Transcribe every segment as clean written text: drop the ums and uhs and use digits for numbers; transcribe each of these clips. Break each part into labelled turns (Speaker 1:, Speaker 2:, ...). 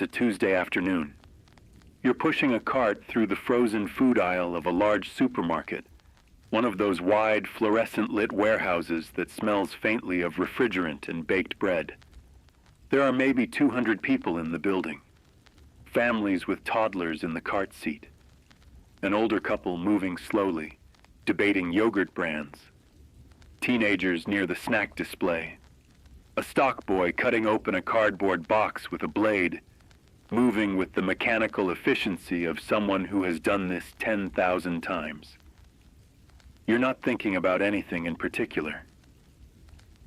Speaker 1: it's a Tuesday afternoon. You're pushing a cart through the frozen food aisle of a large supermarket, one of those wide, fluorescent-lit warehouses that smells faintly of refrigerant and baked bread. There are maybe 200 people in the building, families with toddlers in the cart seat, an older couple moving slowly, debating yogurt brands, teenagers near the snack display, a stock boy cutting open a cardboard box with a blade, moving with the mechanical efficiency of someone who has done this 10,000 times. You're not thinking about anything in particular.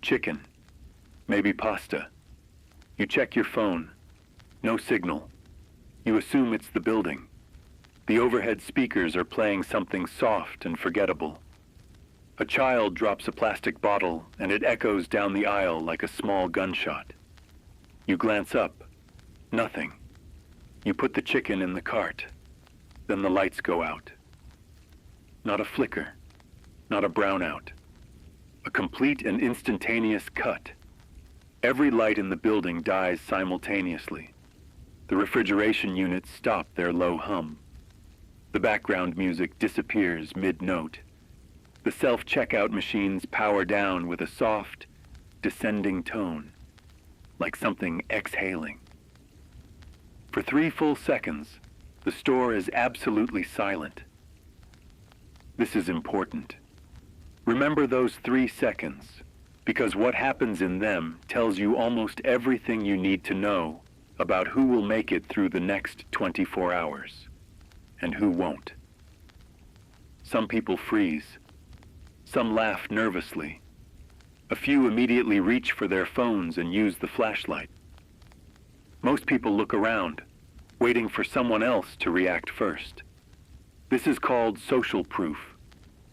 Speaker 1: Chicken, maybe pasta. You check your phone. No signal. You assume it's the building. The overhead speakers are playing something soft and forgettable. A child drops a plastic bottle and it echoes down the aisle like a small gunshot. You glance up. Nothing. You put the chicken in the cart. Then the lights go out. Not a flicker. Not a brownout. A complete and instantaneous cut. Every light in the building dies simultaneously. The refrigeration units stop their low hum. The background music disappears mid-note. The self-checkout machines power down with a soft, descending tone, like something exhaling. For 3 full seconds, the store is absolutely silent. This is important. Remember those 3 seconds, because what happens in them tells you almost everything you need to know about who will make it through the next 24 hours, and who won't. Some people freeze. Some laugh nervously. A few immediately reach for their phones and use the flashlight. Most people look around, waiting for someone else to react first. This is called social proof,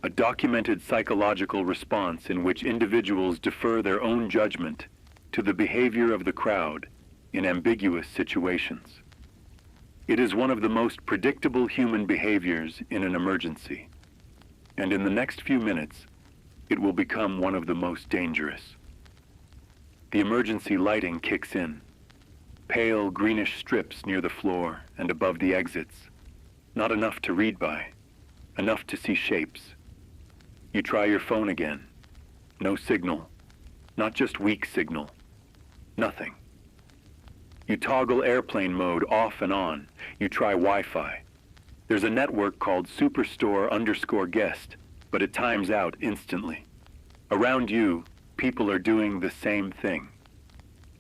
Speaker 1: a documented psychological response in which individuals defer their own judgment to the behavior of the crowd in ambiguous situations. It is one of the most predictable human behaviors in an emergency, and in the next few minutes, it will become one of the most dangerous. The emergency lighting kicks in. Pale greenish strips near the floor and above the exits. Not enough to read by. Enough to see shapes. You try your phone again. No signal. Not just weak signal. Nothing. You toggle airplane mode off and on. You try Wi-Fi. There's a network called Superstore_guest, but it times out instantly. Around you, people are doing the same thing.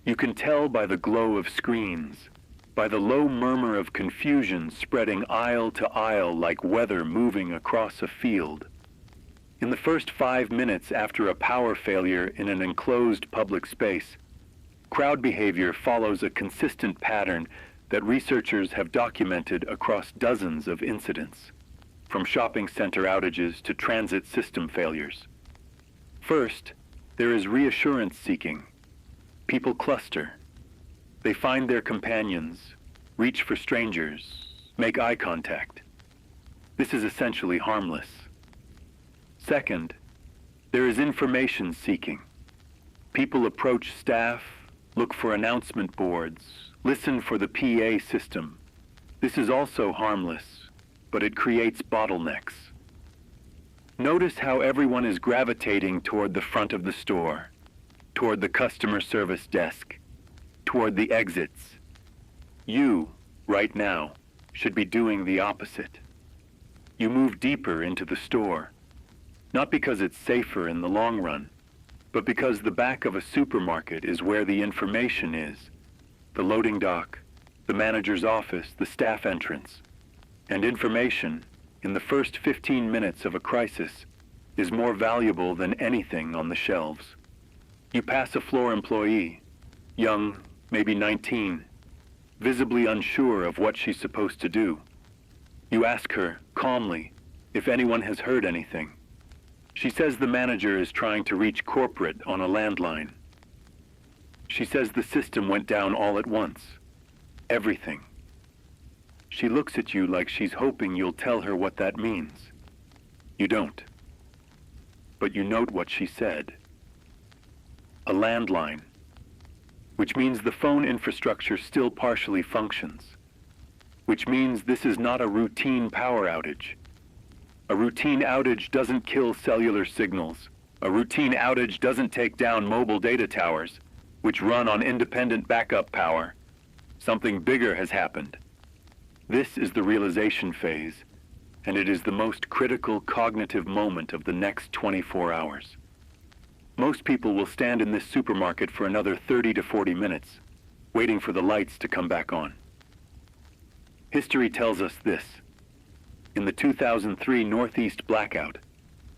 Speaker 1: You can tell by the glow of screens, by the low murmur of confusion spreading aisle to aisle like weather moving across a field. In the first 5 minutes after a power failure in an enclosed public space, crowd behavior follows a consistent pattern that researchers have documented across dozens of incidents, from shopping center outages to transit system failures. First, there is reassurance seeking. People cluster. They find their companions, reach for strangers, make eye contact. This is essentially harmless. Second, there is information seeking. People approach staff, look for announcement boards, listen for the PA system. This is also harmless, but it creates bottlenecks. Notice how everyone is gravitating toward the front of the store, toward the customer service desk, toward the exits. You, right now, should be doing the opposite. You move deeper into the store, not because it's safer in the long run, but because the back of a supermarket is where the information is. The loading dock, the manager's office, the staff entrance. And information, in the first 15 minutes of a crisis, is more valuable than anything on the shelves. You pass a floor employee, young, maybe 19, visibly unsure of what she's supposed to do. You ask her, calmly, if anyone has heard anything. She says the manager is trying to reach corporate on a landline. She says the system went down all at once. Everything. She looks at you like she's hoping you'll tell her what that means. You don't. But you note what she said. A landline. which means the phone infrastructure still partially functions, which means this is not a routine power outage. A routine outage doesn't kill cellular signals. A routine outage doesn't take down mobile data towers, which run on independent backup power. Something bigger has happened. This is the realization phase, and it is the most critical cognitive moment of the next 24 hours. Most people will stand in this supermarket for another 30 to 40 minutes, waiting for the lights to come back on. History tells us this. In the 2003 Northeast blackout,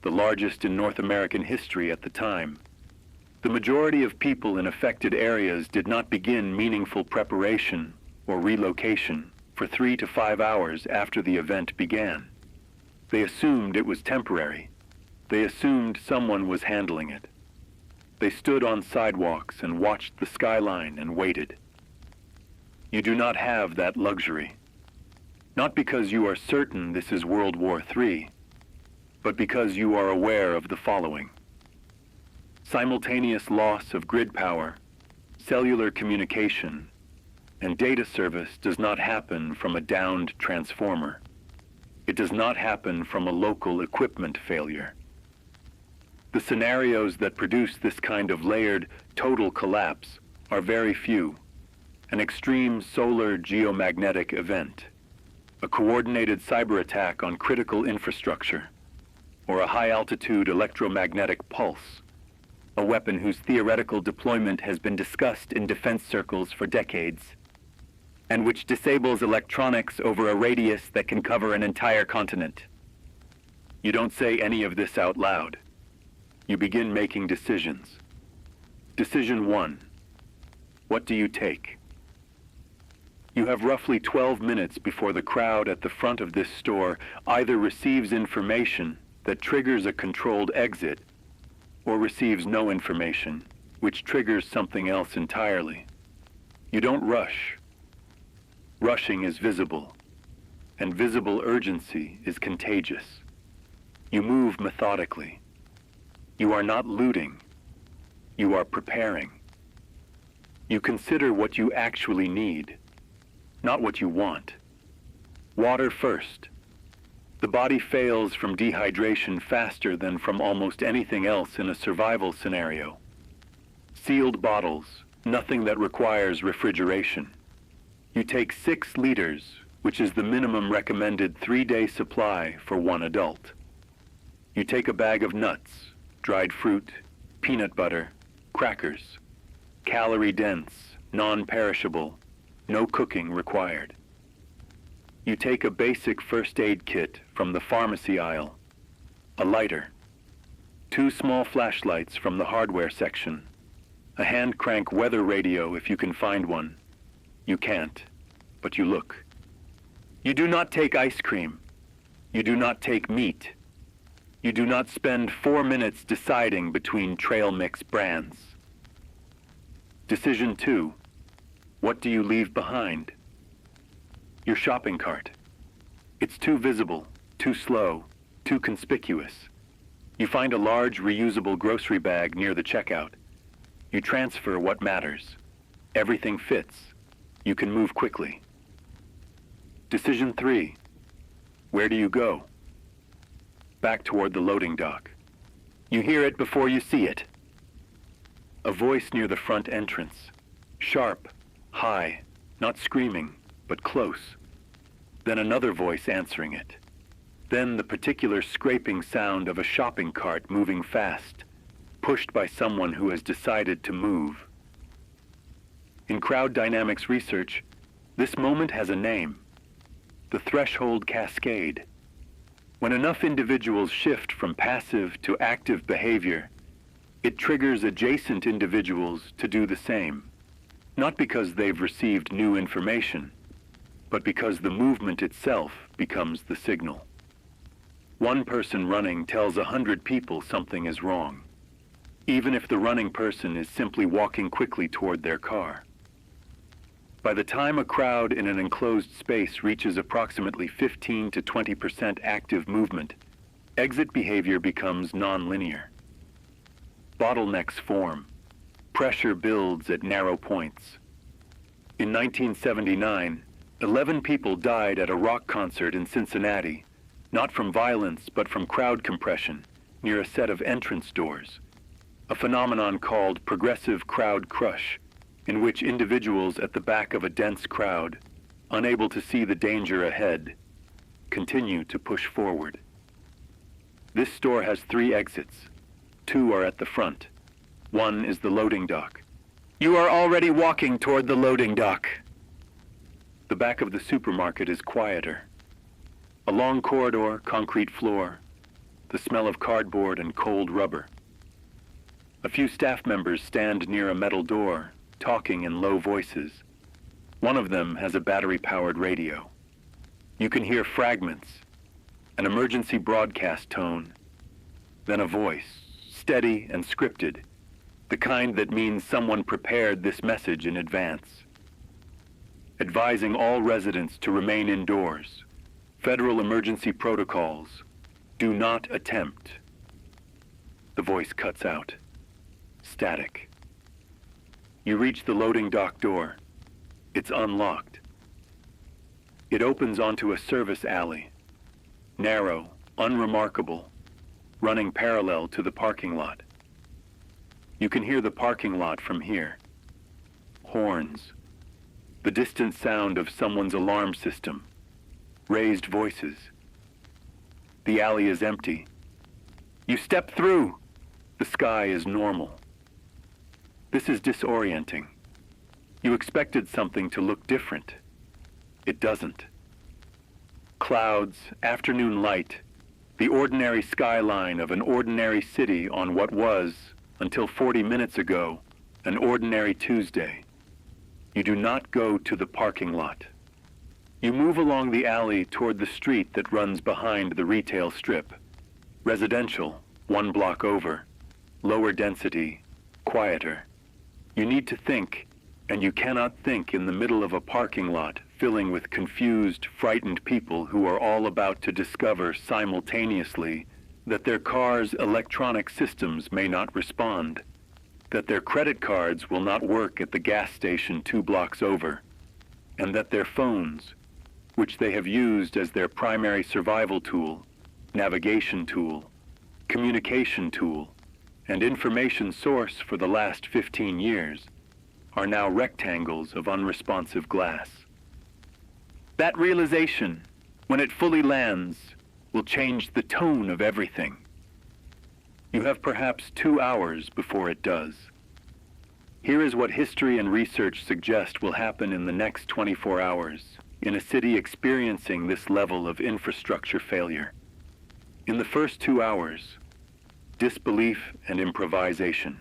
Speaker 1: the largest in North American history at the time, the majority of people in affected areas did not begin meaningful preparation or relocation for 3 to 5 hours after the event began. They assumed it was temporary. They assumed someone was handling it. They stood on sidewalks and watched the skyline and waited. You do not have that luxury. Not because you are certain this is World War III, but because you are aware of the following. Simultaneous loss of grid power, cellular communication, and data service does not happen from a downed transformer. It does not happen from a local equipment failure. The scenarios that produce this kind of layered, total collapse are very few. An extreme solar geomagnetic event, a coordinated cyber attack on critical infrastructure, or a high-altitude electromagnetic pulse, a weapon whose theoretical deployment has been discussed in defense circles for decades, and which disables electronics over a radius that can cover an entire continent. You don't say any of this out loud. You begin making decisions. Decision 1. What do you take? You have roughly 12 minutes before the crowd at the front of this store either receives information that triggers a controlled exit or receives no information, which triggers something else entirely. You don't rush. Rushing is visible, and visible urgency is contagious. You move methodically. You are not looting. You are preparing. You consider what you actually need, not what you want. Water first. The body fails from dehydration faster than from almost anything else in a survival scenario. Sealed bottles, nothing that requires refrigeration. You take 6 liters, which is the minimum recommended 3-day supply for one adult. You take a bag of nuts, dried fruit, peanut butter, crackers, calorie-dense, non-perishable, no cooking required. You take a basic first aid kit from the pharmacy aisle, a lighter, 2 small flashlights from the hardware section, a hand crank weather radio if you can find one. You can't, but you look. You do not take ice cream. You do not take meat. You do not spend 4 minutes deciding between trail mix brands. Decision 2. What do you leave behind? Your shopping cart. It's too visible, too slow, too conspicuous. You find a large reusable grocery bag near the checkout. You transfer what matters. Everything fits. You can move quickly. Decision 3. Where do you go? Back toward the loading dock. You hear it before you see it. A voice near the front entrance. Sharp, high, not screaming, but close. Then another voice answering it. Then the particular scraping sound of a shopping cart moving fast, pushed by someone who has decided to move. In crowd dynamics research, this moment has a name: the threshold cascade. When enough individuals shift from passive to active behavior, it triggers adjacent individuals to do the same, not because they've received new information, but because the movement itself becomes the signal. One person running tells 100 people something is wrong, even if the running person is simply walking quickly toward their car. By the time a crowd in an enclosed space reaches approximately 15 to 20% active movement, exit behavior becomes non-linear. Bottlenecks form. Pressure builds at narrow points. In 1979, 11 people died at a rock concert in Cincinnati, not from violence but from crowd compression near a set of entrance doors, a phenomenon called progressive crowd crush, in which individuals at the back of a dense crowd, unable to see the danger ahead, continue to push forward. This store has 3 exits. 2 are at the front. 1 is the loading dock. You are already walking toward the loading dock. The back of the supermarket is quieter. A long corridor, concrete floor, the smell of cardboard and cold rubber. A few staff members stand near a metal door, talking in low voices. One of them has a battery-powered radio. You can hear fragments, an emergency broadcast tone, then a voice, steady and scripted, the kind that means someone prepared this message in advance. Advising all residents to remain indoors. Federal emergency protocols. Do not attempt. The voice cuts out. Static. You reach the loading dock door. It's unlocked. It opens onto a service alley. Narrow, unremarkable, running parallel to the parking lot. You can hear the parking lot from here. Horns. The distant sound of someone's alarm system. Raised voices. The alley is empty. You step through. The sky is normal. This is disorienting. You expected something to look different. It doesn't. Clouds, afternoon light, the ordinary skyline of an ordinary city on what was, until 40 minutes ago, an ordinary Tuesday. You do not go to the parking lot. You move along the alley toward the street that runs behind the retail strip. Residential, 1 block over. Lower density, quieter. You need to think, and you cannot think in the middle of a parking lot filling with confused, frightened people who are all about to discover simultaneously that their cars' electronic systems may not respond, that their credit cards will not work at the gas station 2 blocks over, and that their phones, which they have used as their primary survival tool, navigation tool, communication tool, and information source for the last 15 years, are now rectangles of unresponsive glass. That realization, when it fully lands, will change the tone of everything. You have perhaps 2 hours before it does. Here is what history and research suggest will happen in the next 24 hours in a city experiencing this level of infrastructure failure. In the first 2 hours, disbelief and improvisation.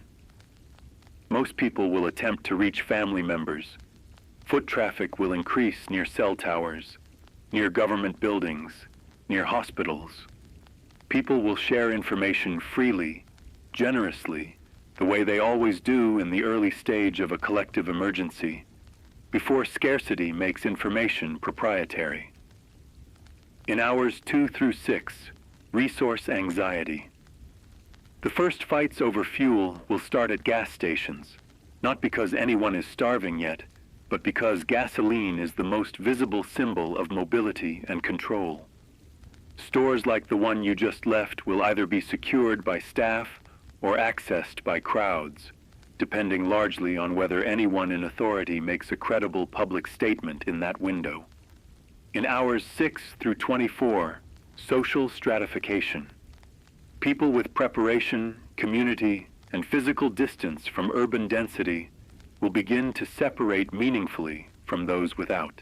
Speaker 1: Most people will attempt to reach family members. Foot traffic will increase near cell towers, near government buildings, near hospitals. People will share information freely, generously, the way they always do in the early stage of a collective emergency, before scarcity makes information proprietary. In hours 2 through 6, resource anxiety. The first fights over fuel will start at gas stations, not because anyone is starving yet, but because gasoline is the most visible symbol of mobility and control. Stores like the one you just left will either be secured by staff or accessed by crowds, depending largely on whether anyone in authority makes a credible public statement in that window. In hours 6 through 24, social stratification. People with preparation, community, and physical distance from urban density will begin to separate meaningfully from those without.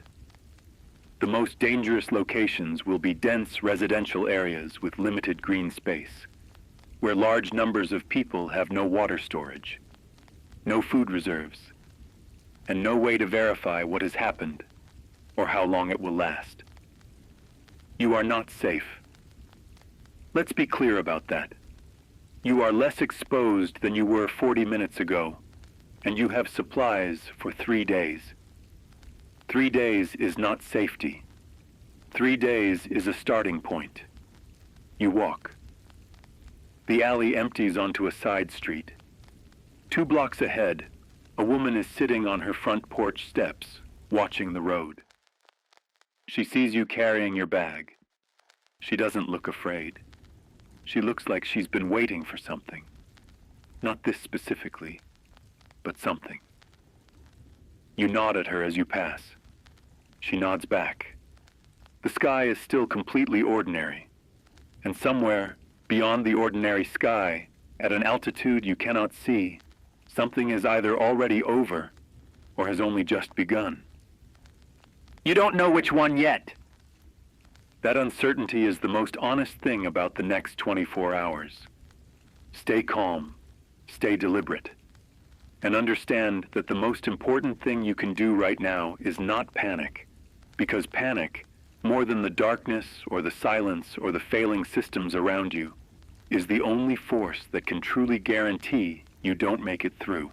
Speaker 1: The most dangerous locations will be dense residential areas with limited green space, where large numbers of people have no water storage, no food reserves, and no way to verify what has happened or how long it will last. You are not safe. Let's be clear about that. You are less exposed than you were 40 minutes ago, and you have supplies for 3 days. 3 days is not safety. 3 days is a starting point. You walk. The alley empties onto a side street. 2 blocks ahead, a woman is sitting on her front porch steps, watching the road. She sees you carrying your bag. She doesn't look afraid. She looks like she's been waiting for something. Not this specifically, but something. You nod at her as you pass. She nods back. The sky is still completely ordinary, and somewhere beyond the ordinary sky, at an altitude you cannot see, something is either already over or has only just begun. You don't know which one yet. That uncertainty is the most honest thing about the next 24 hours. Stay calm, stay deliberate, and understand that the most important thing you can do right now is not panic, because panic, more than the darkness or the silence or the failing systems around you, is the only force that can truly guarantee you don't make it through.